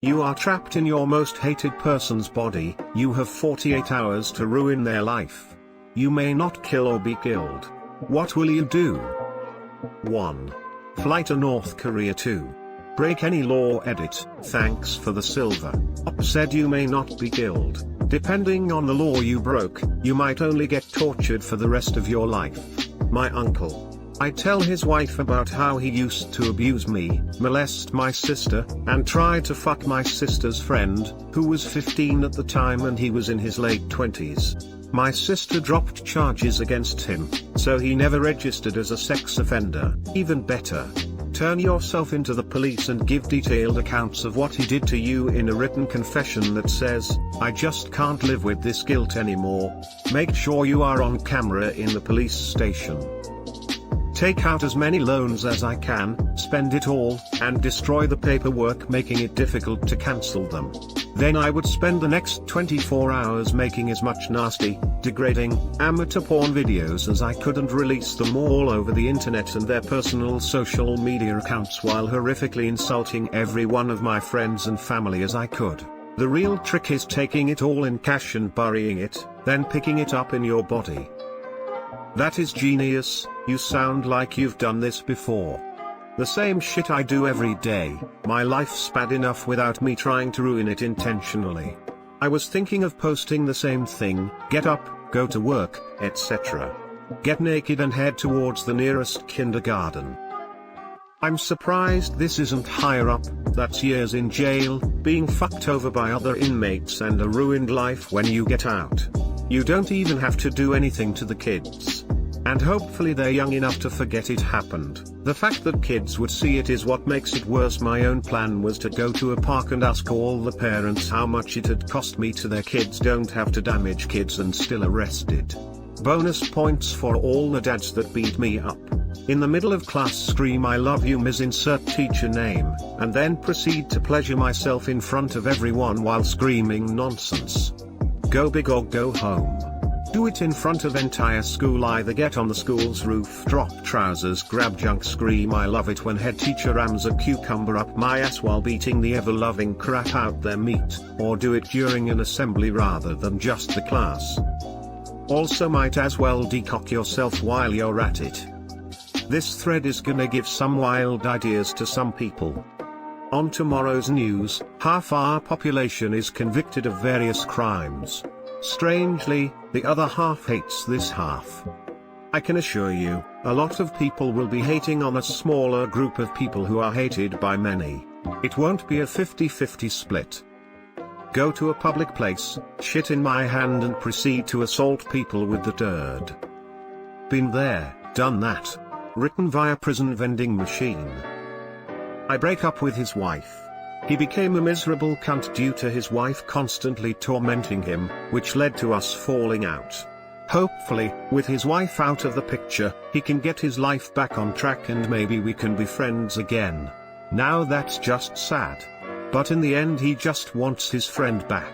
You are trapped in your most hated person's body. You have 48 hours to ruin their life. You may not kill or be killed. What will you do? 1. Fly to North Korea. 2. Break any law. Edit. Thanks for the silver. Said you may not be killed. Depending on the law you broke, you might only get tortured for the rest of your life. My uncle. I tell his wife about how he used to abuse me, molest my sister, and try to fuck my sister's friend, who was 15 at the time and he was in his late 20s. My sister dropped charges against him, so he never registered as a sex offender. Even better. Turn yourself into the police and give detailed accounts of what he did to you in a written confession that says, I just can't live with this guilt anymore. Make sure you are on camera in the police station. Take out as many loans as I can, spend it all, and destroy the paperwork, making it difficult to cancel them. Then I would spend the next 24 hours making as much nasty, degrading, amateur porn videos as I could and release them all over the internet and their personal social media accounts while horrifically insulting every one of my friends and family as I could. The real trick is taking it all in cash and burying it, then picking it up in your body. That is genius. You sound like you've done this before. The same shit I do every day. My life's bad enough without me trying to ruin it intentionally. I was thinking of posting the same thing: get up, go to work, etc. Get naked and head towards the nearest kindergarten. I'm surprised this isn't higher up. That's years in jail, being fucked over by other inmates, and a ruined life when you get out. You don't even have to do anything to the kids. And hopefully they're young enough to forget it happened. The fact that kids would see it is what makes it worse. My own plan was to go to a park and ask all the parents how much it had cost me so their kids don't have to damage kids and still arrested. Bonus points for all the dads that beat me up. In the middle of class scream I love you Ms. Insert teacher name, and then proceed to pleasure myself in front of everyone while screaming nonsense. Go big or go home. Do it in front of entire school. Either get on the school's roof, drop trousers, grab junk, scream I love it when head teacher rams a cucumber up my ass while beating the ever-loving crap out their meat, or do it during an assembly rather than just the class. Also might as well decock yourself while you're at it. This thread is gonna give some wild ideas to some people. On tomorrow's news, half our population is convicted of various crimes. Strangely, the other half hates this half. I can assure you, a lot of people will be hating on a smaller group of people who are hated by many. It won't be a 50-50 split. Go to a public place, shit in my hand, and proceed to assault people with the dirt. Been there, done that. Written via prison vending machine. I break up with his wife. He became a miserable cunt due to his wife constantly tormenting him, which led to us falling out. Hopefully, with his wife out of the picture, he can get his life back on track and maybe we can be friends again. Now that's just sad. But in the end he just wants his friend back.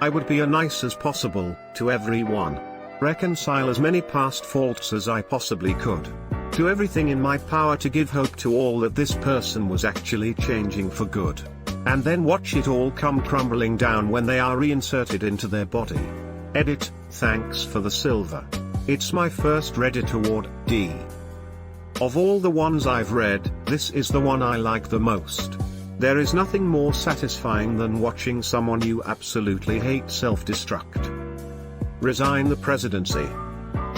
I would be as nice as possible to everyone. Reconcile as many past faults as I possibly could. Do everything in my power to give hope to all that this person was actually changing for good. And then watch it all come crumbling down when they are reinserted into their body. Edit. Thanks for the silver. It's my first Reddit award, D. Of all the ones I've read, this is the one I like the most. There is nothing more satisfying than watching someone you absolutely hate self-destruct. Resign the presidency.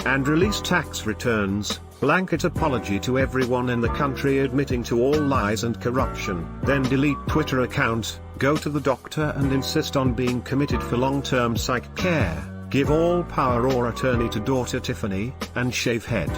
And release tax returns. Blanket apology to everyone in the country admitting to all lies and corruption, then delete Twitter account, go to the doctor and insist on being committed for long-term psych care, give all power or attorney to daughter Tiffany, and shave head.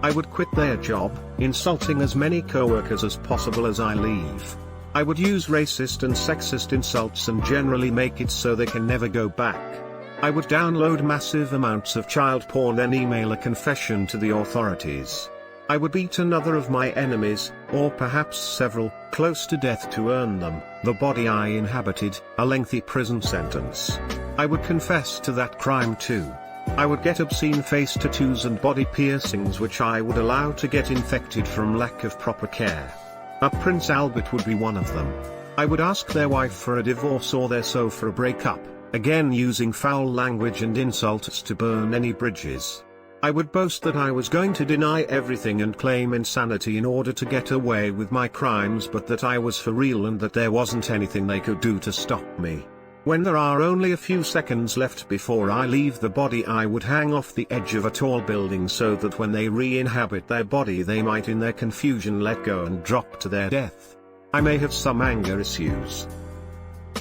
I would quit their job, insulting as many co-workers as possible as I leave. I would use racist and sexist insults and generally make it so they can never go back. I would download massive amounts of child porn, then email a confession to the authorities. I would beat another of my enemies, or perhaps several, close to death to earn them, the body I inhabited, a lengthy prison sentence. I would confess to that crime too. I would get obscene face tattoos and body piercings which I would allow to get infected from lack of proper care. A Prince Albert would be one of them. I would ask their wife for a divorce or their so for a breakup, again using foul language and insults to burn any bridges. I would boast that I was going to deny everything and claim insanity in order to get away with my crimes, but that I was for real and that there wasn't anything they could do to stop me. When there are only a few seconds left before I leave the body, I would hang off the edge of a tall building so that when they re-inhabit their body they might in their confusion let go and drop to their death. I may have some anger issues.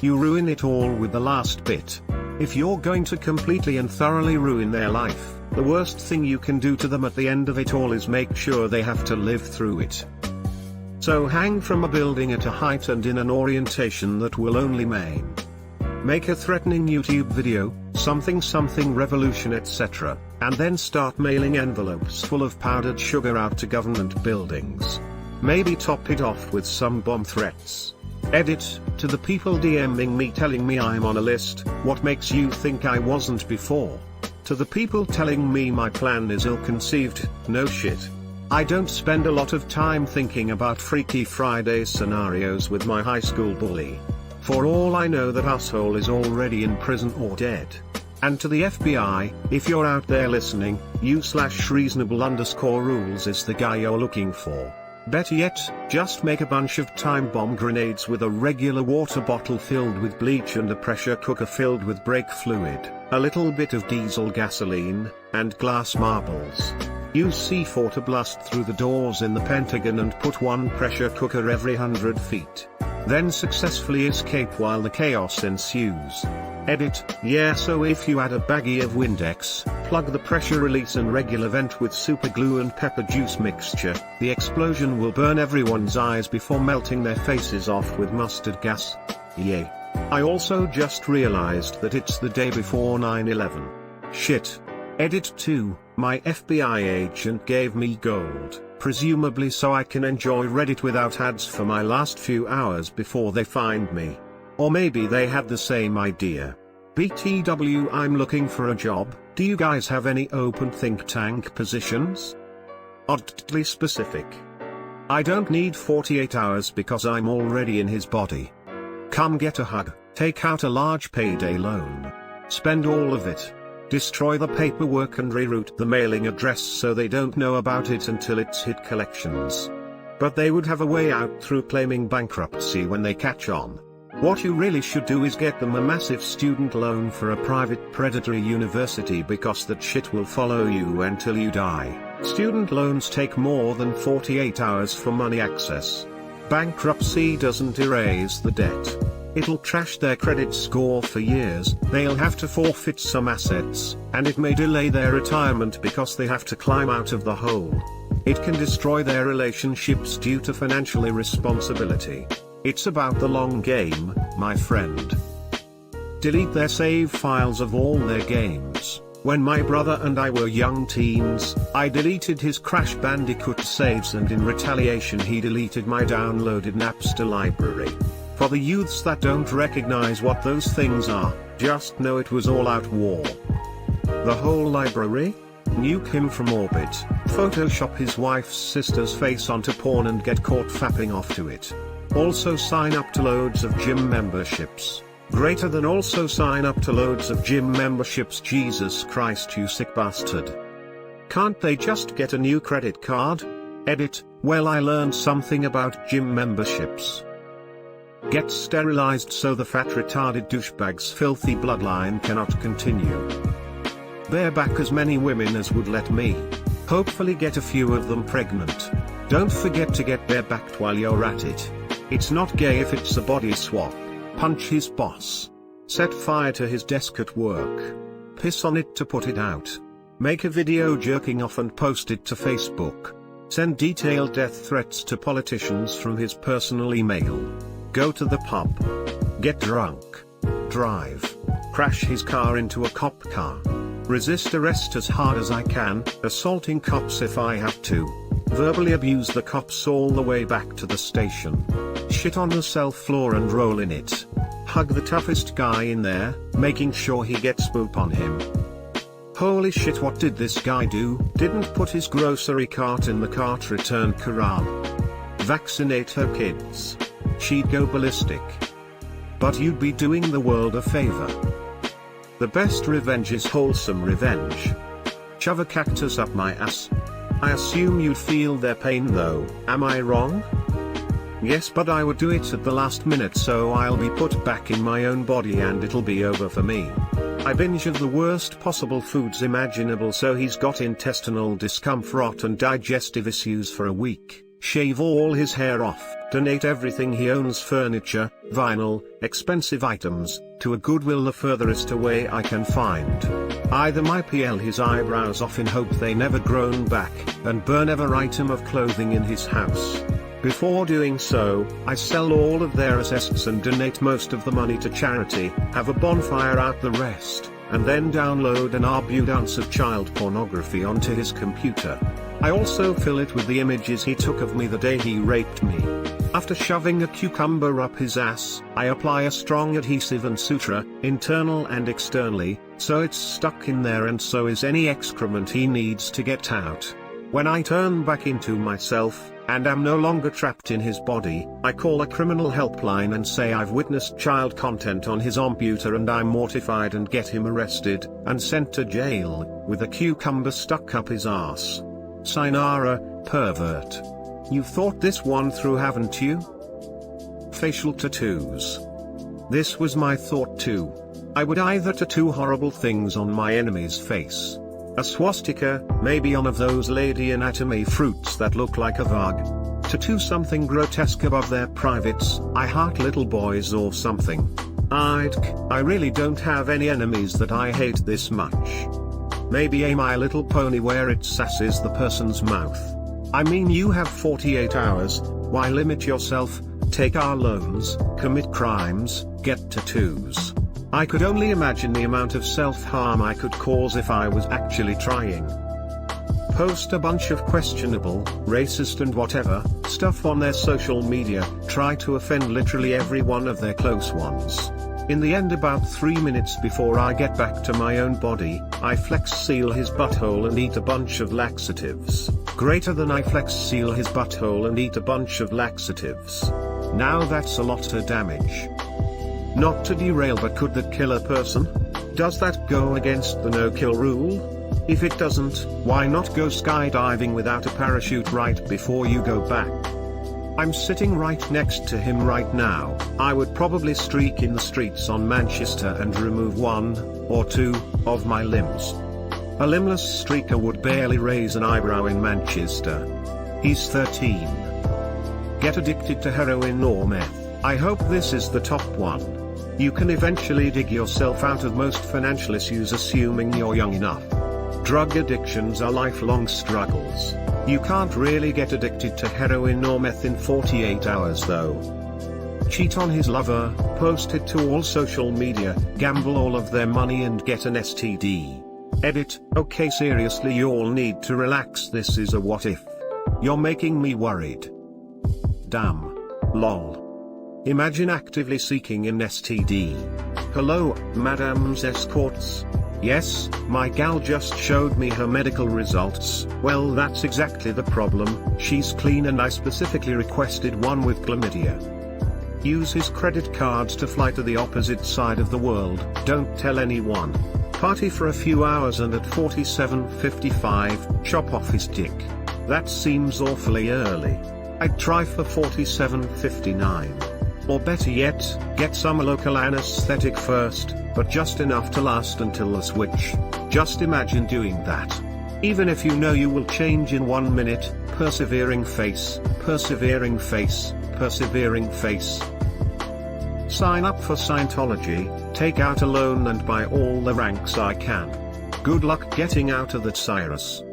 You ruin it all with the last bit. If you're going to completely and thoroughly ruin their life, the worst thing you can do to them at the end of it all is make sure they have to live through it. So hang from a building at a height and in an orientation that will only maim. Make a threatening YouTube video, something revolution etc., and then start mailing envelopes full of powdered sugar out to government buildings. Maybe top it off with some bomb threats. Edit, to the people DMing me telling me I'm on a list, what makes you think I wasn't before? To the people telling me my plan is ill-conceived, no shit. I don't spend a lot of time thinking about Freaky Friday scenarios with my high school bully. For all I know that asshole is already in prison or dead. And to the FBI, if you're out there listening, you/reasonable_rules is the guy you're looking for. Better yet, just make a bunch of time bomb grenades with a regular water bottle filled with bleach and a pressure cooker filled with brake fluid, a little bit of diesel gasoline, and glass marbles. Use C4 to blast through the doors in the Pentagon and put one pressure cooker every 100 feet. Then successfully escape while the chaos ensues. Edit, yeah, so if you add a baggie of Windex, plug the pressure release and regular vent with super glue and pepper juice mixture, the explosion will burn everyone's eyes before melting their faces off with mustard gas. Yay. I also just realized that it's the day before 9/11. Shit. Edit 2, my FBI agent gave me gold, presumably so I can enjoy Reddit without ads for my last few hours before they find me. Or maybe they had the same idea. BTW, I'm looking for a job. Do you guys have any open think tank positions? Oddly specific. I don't need 48 hours because I'm already in his body. Come get a hug, take out a large payday loan. Spend all of it. Destroy the paperwork and reroute the mailing address so they don't know about it until it's hit collections. But they would have a way out through claiming bankruptcy when they catch on. What you really should do is get them a massive student loan for a private predatory university, because that shit will follow you until you die. Student loans take more than 48 hours for money access. Bankruptcy doesn't erase the debt. It'll trash their credit score for years, they'll have to forfeit some assets, and it may delay their retirement because they have to climb out of the hole. It can destroy their relationships due to financial irresponsibility. It's about the long game, my friend. Delete their save files of all their games. When my brother and I were young teens, I deleted his Crash Bandicoot saves, and in retaliation he deleted my downloaded Napster library. For the youths that don't recognize what those things are, just know it was all-out war. The whole library? Nuke him from orbit, Photoshop his wife's sister's face onto porn and get caught fapping off to it. Also sign up to loads of gym memberships. Greater than also sign up to loads of gym memberships. Jesus Christ, you sick bastard. Can't they just get a new credit card? Edit, well, I learned something about gym memberships. Get sterilized so the fat retarded douchebag's filthy bloodline cannot continue. Bareback as many women as would let me. Hopefully get a few of them pregnant. Don't forget to get barebacked while you're at it. It's not gay if it's a body swap. Punch his boss. Set fire to his desk at work. Piss on it to put it out. Make a video jerking off and post it to Facebook. Send detailed death threats to politicians from his personal email. Go to the pub. Get drunk. Drive. Crash his car into a cop car. Resist arrest as hard as I can, assaulting cops if I have to. Verbally abuse the cops all the way back to the station. Shit on the cell floor and roll in it. Hug the toughest guy in there, making sure he gets poop on him. Holy shit, what did this guy do? Didn't put his grocery cart in the cart return corral. Vaccinate her kids. she'd go ballistic. But you'd be doing the world a favor. The best revenge is wholesome revenge. Shove a cactus up my ass. I assume you'd feel their pain though, am I wrong? Yes, but I would do it at the last minute, so I'll be put back in my own body and it'll be over for me. I binge of the worst possible foods imaginable, so he's got intestinal discomfort and digestive issues for a week. Shave all his hair off, donate everything he owns, furniture, vinyl, expensive items, to a Goodwill the furthest away I can find. Either my peel his eyebrows off in hope they never grown back, and burn every item of clothing in his house. Before doing so, I sell all of their assets and donate most of the money to charity, have a bonfire out the rest, and then download an abundance of child pornography onto his computer. I also fill it with the images he took of me the day he raped me. After shoving a cucumber up his ass, I apply a strong adhesive and suture, internal and externally, so it's stuck in there and so is any excrement he needs to get out. When I turn back into myself, and am no longer trapped in his body, I call a criminal helpline and say I've witnessed child content on his computer and I'm mortified, and get him arrested, and sent to jail, with a cucumber stuck up his ass. Sayonara, pervert. You've thought this one through, haven't you? Facial tattoos. This was my thought too. I would either tattoo horrible things on my enemy's face. A swastika, maybe one of those lady anatomy fruits that look like a vag. Tattoo something grotesque above their privates, I heart little boys or something. I really don't have any enemies that I hate this much. Maybe a My Little Pony where it sasses the person's mouth. I mean, you have 48 hours, why limit yourself? Take our loans, commit crimes, get tattoos. I could only imagine the amount of self-harm I could cause if I was actually trying. Post a bunch of questionable, racist and whatever, stuff on their social media, try to offend literally every one of their close ones. In the end, about 3 minutes before I get back to my own body, I flex seal his butthole and eat a bunch of laxatives. Greater than I flex seal his butthole and eat a bunch of laxatives. Now that's a lot of damage. Not to derail, but could that kill a person? Does that go against the no-kill rule? If it doesn't, why not go skydiving without a parachute right before you go back? I'm sitting right next to him right now. I would probably streak in the streets on Manchester and remove 1 or 2 of my limbs. A limbless streaker would barely raise an eyebrow in Manchester. He's 13. Get addicted to heroin or meth. I hope this is the top one. You can eventually dig yourself out of most financial issues assuming you're young enough. Drug addictions are lifelong struggles. You can't really get addicted to heroin or meth in 48 hours though. Cheat on his lover, post it to all social media, gamble all of their money and get an STD. Edit, okay, seriously, you all need to relax, this is a what if. You're making me worried. Damn. Lol. Imagine actively seeking an STD. Hello, madam's escorts. Yes, my gal just showed me her medical results. Well, that's exactly the problem, she's clean and I specifically requested one with chlamydia. Use his credit cards to fly to the opposite side of the world, don't tell anyone. Party for a few hours and at 47:55, chop off his dick. That seems awfully early. I'd try for 47:59. Or better yet, get some local anesthetic first, but just enough to last until the switch. Just imagine doing that. Even if you know you will change in 1 minute, persevering face, persevering face, persevering face. Sign up for Scientology, take out a loan and buy all the ranks I can. Good luck getting out of that, Cyrus.